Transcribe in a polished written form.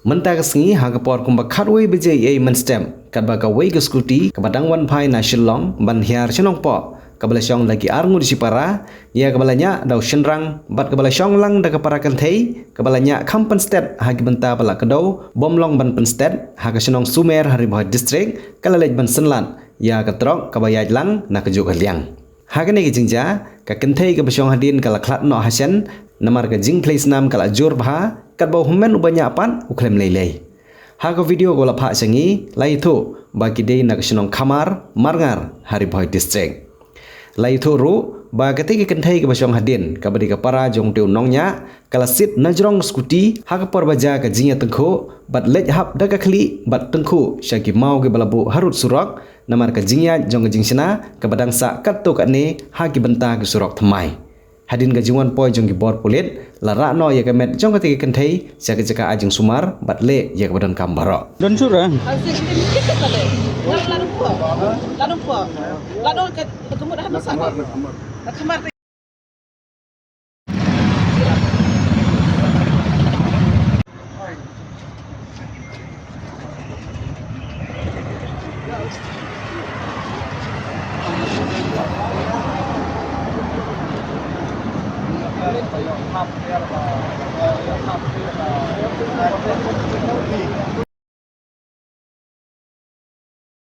Mentah kesengi hagapor kumba khatway beje ei menstem kadba ka way ke skuti kabadang wan phai na shillong ban hiar chenong po kabala shong lagi arngu di sipara ya kabalanya dau shenrang bat kabala shong lang da kapara kan thei kabalanya kampan state hagi benta bala kadau bomlong ban pen state haga shenong sumer hari boy district kalalej ban senlan ya katrok kabayaj lang na kajuk haliang hagane ke jingja ka kenthei ke basong hadin kala klat no hasen namar ka jing place nam kala jor bha kadbau humen ubanya apan uklem lelei haga video gola pha sengi lai thu bagi dei nak senong kamar marngar hari boy district lai thu ru ba ketika kenthei ke basong hadin kabadi ka para jong teu nongnya kala sit najrong skuti haga por baja ka jingya tengkho bat lej hap daga khli bat tengkho syaki mau ke balabu harut surok namar ka jingya jong jingsena kabadang sa katto ka ne hagi benta ke surok thamai hadin ga jingwan poi jong ki bor pulit la ra no ya kamet jong ketika kenthei syaki jaka ajeng sumar bat le ya kabadan kambaro Don surah.